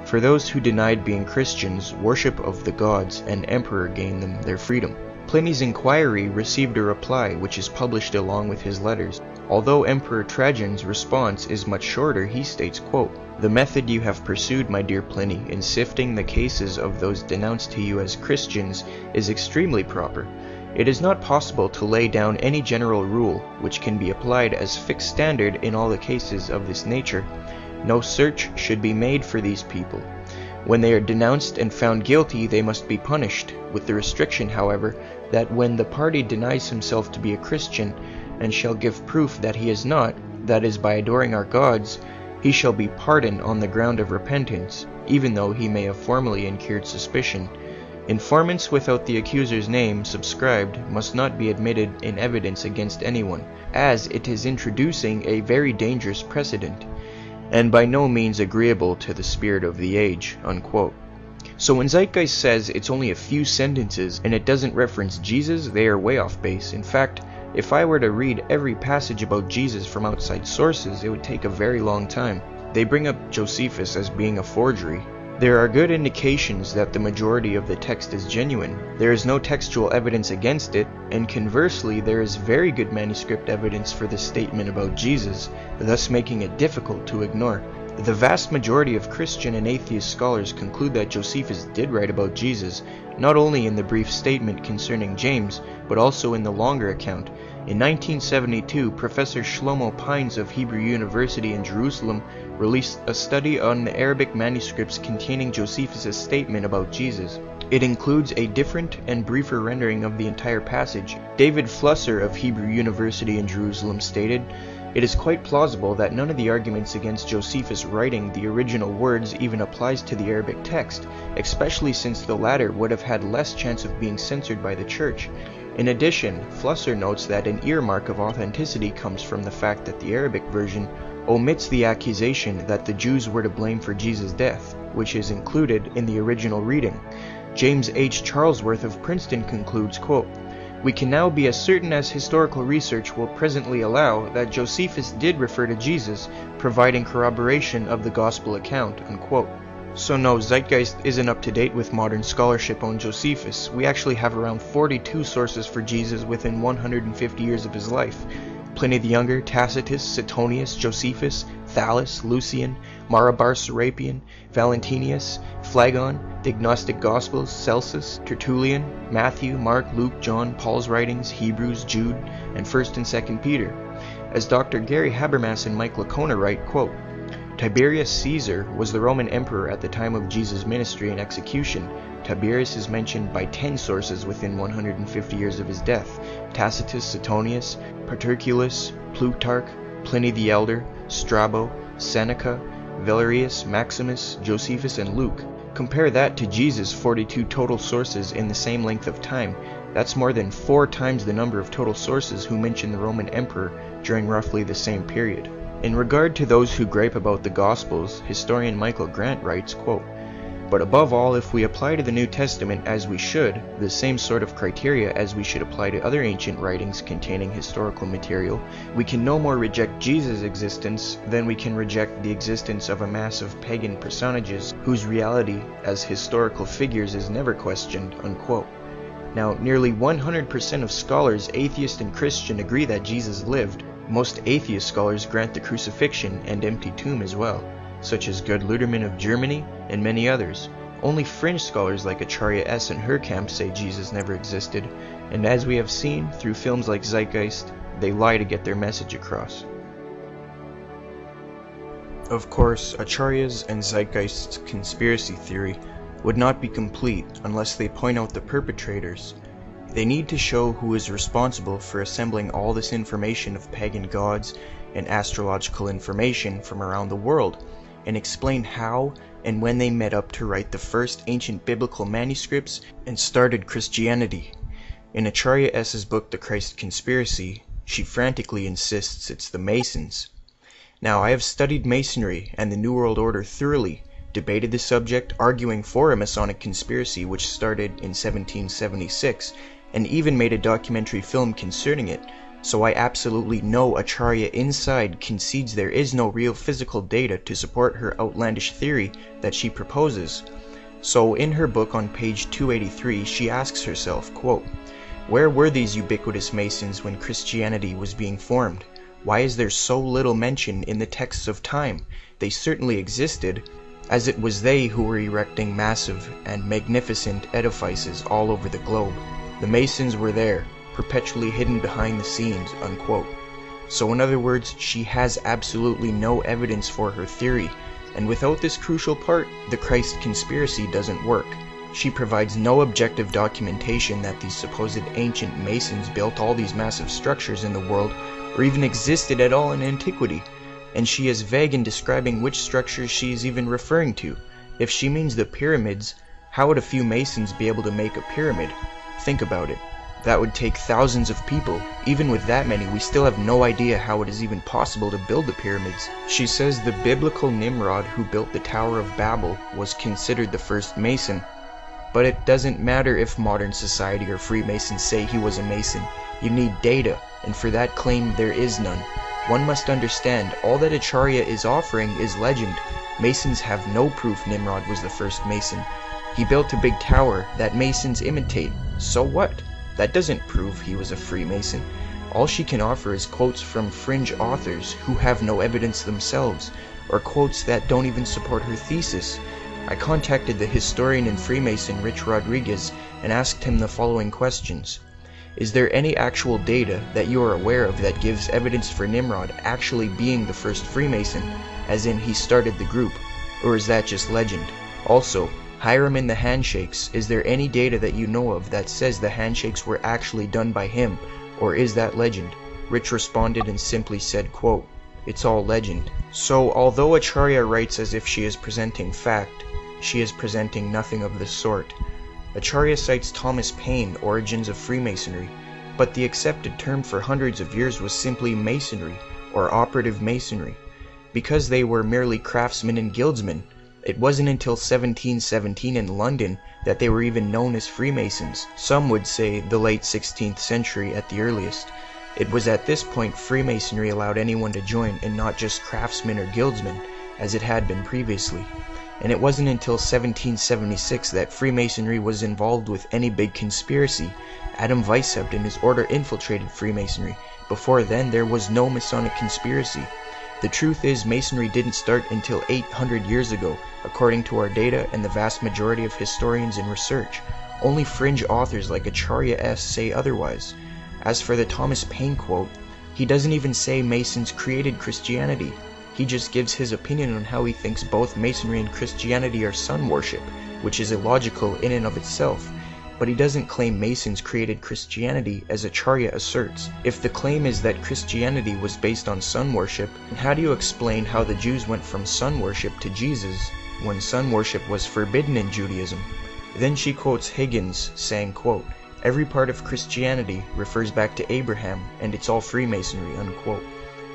For those who denied being Christians, worship of the gods and emperor gained them their freedom. Pliny's inquiry received a reply which is published along with his letters. Although Emperor Trajan's response is much shorter, he states, quote, "The method you have pursued, my dear Pliny, in sifting the cases of those denounced to you as Christians is extremely proper. It is not possible to lay down any general rule which can be applied as fixed standard in all the cases of this nature. No search should be made for these people. When they are denounced and found guilty, they must be punished, with the restriction, however, that when the party denies himself to be a Christian, and shall give proof that he is not, that is, by adoring our gods, he shall be pardoned on the ground of repentance, even though he may have formerly incurred suspicion. Informants without the accuser's name subscribed must not be admitted in evidence against anyone, as it is introducing a very dangerous precedent, and by no means agreeable to the spirit of the age." Unquote. So when Zeitgeist says it's only a few sentences and it doesn't reference Jesus, they are way off base. In fact, if I were to read every passage about Jesus from outside sources, it would take a very long time. They bring up Josephus as being a forgery. There are good indications that the majority of the text is genuine. There is no textual evidence against it, and conversely, there is very good manuscript evidence for the statement about Jesus, thus making it difficult to ignore. The vast majority of Christian and atheist scholars conclude that Josephus did write about Jesus, not only in the brief statement concerning James, but also in the longer account. In 1972, Professor Shlomo Pines of Hebrew University in Jerusalem released a study on the Arabic manuscripts containing Josephus' statement about Jesus. It includes a different and briefer rendering of the entire passage. David Flusser of Hebrew University in Jerusalem stated, "It is quite plausible that none of the arguments against Josephus writing the original words even applies to the Arabic text, especially since the latter would have had less chance of being censored by the church." In addition, Flusser notes that an earmark of authenticity comes from the fact that the Arabic version omits the accusation that the Jews were to blame for Jesus' death, which is included in the original reading. James H. Charlesworth of Princeton concludes, quote, "We can now be as certain as historical research will presently allow that Josephus did refer to Jesus, providing corroboration of the gospel account." Unquote. So no, Zeitgeist isn't up to date with modern scholarship on Josephus. We actually have around 42 sources for Jesus within 150 years of his life. Pliny the Younger, Tacitus, Suetonius, Josephus, Thallus, Lucian, Marabar Serapion, Valentinius, Phlegon, the Gnostic Gospels, Celsus, Tertullian, Matthew, Mark, Luke, John, Paul's writings, Hebrews, Jude, and 1st and 2nd Peter. As Dr. Gary Habermas and Mike Lacona write, quote, "Tiberius Caesar was the Roman emperor at the time of Jesus' ministry and execution. Tiberius is mentioned by 10 sources within 150 years of his death: Tacitus, Suetonius, Paterculus, Plutarch, Pliny the Elder, Strabo, Seneca, Valerius, Maximus, Josephus, and Luke. Compare that to Jesus' 42 total sources in the same length of time. That's more than 4 times the number of total sources who mention the Roman emperor during roughly the same period." In regard to those who gripe about the Gospels, historian Michael Grant writes, quote, "But above all, if we apply to the New Testament as we should, the same sort of criteria as we should apply to other ancient writings containing historical material, we can no more reject Jesus' existence than we can reject the existence of a mass of pagan personages whose reality as historical figures is never questioned." Unquote. Now, nearly 100% of scholars, atheist and Christian, agree that Jesus lived. Most atheist scholars grant the crucifixion and empty tomb as well, such as Gerd Ludermann of Germany and many others. Only fringe scholars like Acharya S. and her camp say Jesus never existed, and as we have seen through films like Zeitgeist, they lie to get their message across. Of course, Acharya's and Zeitgeist's conspiracy theory would not be complete unless they point out the perpetrators. They need to show who is responsible for assembling all this information of pagan gods and astrological information from around the world, and explain how and when they met up to write the first ancient biblical manuscripts and started Christianity. In Acharya S.'s book The Christ Conspiracy, she frantically insists it's the Masons. Now, I have studied Masonry and the New World Order thoroughly, debated the subject, arguing for a Masonic conspiracy which started in 1776, and even made a documentary film concerning it, So I absolutely know Acharya inside concedes there is no real physical data to support her outlandish theory that she proposes. So in her book on page 283, she asks herself, quote, "Where were these ubiquitous Masons when Christianity was being formed? Why is there so little mention in the texts of time? They certainly existed, as it was they who were erecting massive and magnificent edifices all over the globe. The Masons were there, perpetually hidden behind the scenes," unquote. So in other words, she has absolutely no evidence for her theory, and without this crucial part, the Christ conspiracy doesn't work. She provides no objective documentation that these supposed ancient Masons built all these massive structures in the world, or even existed at all in antiquity, and she is vague in describing which structures she is even referring to. If she means the pyramids, how would a few Masons be able to make a pyramid? Think about it. That would take thousands of people. Even with that many, we still have no idea how it is even possible to build the pyramids. She says the biblical Nimrod who built the Tower of Babel was considered the first Mason. But it doesn't matter if modern society or Freemasons say he was a Mason. You need data, and for that claim there is none. One must understand, all that Acharya is offering is legend. Masons have no proof Nimrod was the first Mason. He built a big tower that Masons imitate. So what? That doesn't prove he was a Freemason. All she can offer is quotes from fringe authors who have no evidence themselves, or quotes that don't even support her thesis. I contacted the historian and Freemason Rich Rodriguez and asked him the following questions. Is there any actual data that you are aware of that gives evidence for Nimrod actually being the first Freemason, as in he started the group, or is that just legend? Also, Hiram and the handshakes, is there any data that you know of that says the handshakes were actually done by him, or is that legend? Rich responded and simply said, quote, "It's all legend." So although Acharya writes as if she is presenting fact, she is presenting nothing of the sort. Acharya cites Thomas Paine, Origins of Freemasonry, but the accepted term for hundreds of years was simply Masonry, or operative Masonry, because they were merely craftsmen and guildsmen. It wasn't until 1717 in London that they were even known as Freemasons. Some would say the late 16th century at the earliest. It was at this point Freemasonry allowed anyone to join, and not just craftsmen or guildsmen, as it had been previously. And it wasn't until 1776 that Freemasonry was involved with any big conspiracy. Adam Weishaupt and his order infiltrated Freemasonry. Before then, there was no Masonic conspiracy. The truth is, Masonry didn't start until 800 years ago, according to our data and the vast majority of historians and research. Only fringe authors like Acharya S. say otherwise. As for the Thomas Paine quote, he doesn't even say Masons created Christianity. He just gives his opinion on how he thinks both Masonry and Christianity are sun worship, which is illogical in and of itself. But he doesn't claim Masons created Christianity as Acharya asserts. If the claim is that Christianity was based on sun worship, how do you explain how the Jews went from sun worship to Jesus when sun worship was forbidden in Judaism? Then she quotes Higgins saying, quote, "Every part of Christianity refers back to Abraham, and it's all Freemasonry," unquote.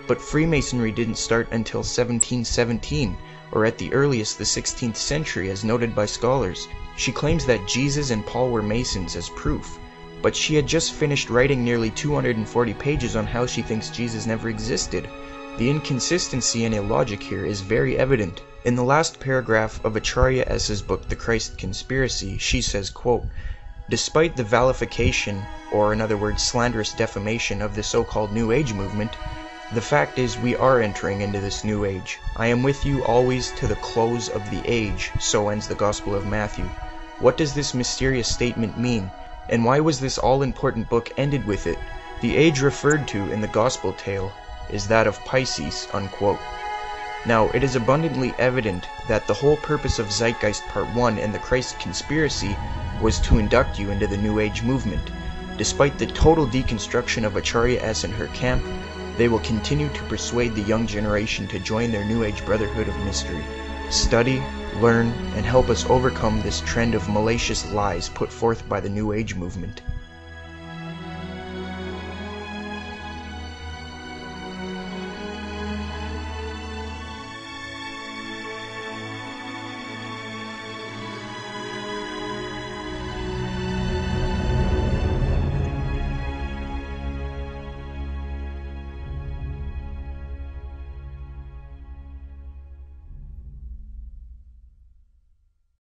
But Freemasonry didn't start until 1717, or at the earliest the 16th century, as noted by scholars. She claims that Jesus and Paul were Masons as proof, but she had just finished writing nearly 240 pages on how she thinks Jesus never existed. The inconsistency and illogic here is very evident. In the last paragraph of Acharya S.'s book, The Christ Conspiracy, she says, quote, "Despite the vilification, or in other words slanderous defamation of the so-called New Age movement, the fact is we are entering into this New Age. I am with you always to the close of the age," so ends the Gospel of Matthew. What does this mysterious statement mean? And why was this all-important book ended with it? The age referred to in the Gospel tale is that of Pisces, unquote. Now, it is abundantly evident that the whole purpose of Zeitgeist Part 1 and the Christ Conspiracy was to induct you into the New Age movement. Despite the total deconstruction of Acharya S. and her camp, they will continue to persuade the young generation to join their New Age Brotherhood of Mystery. Study, learn, and help us overcome this trend of malicious lies put forth by the New Age movement.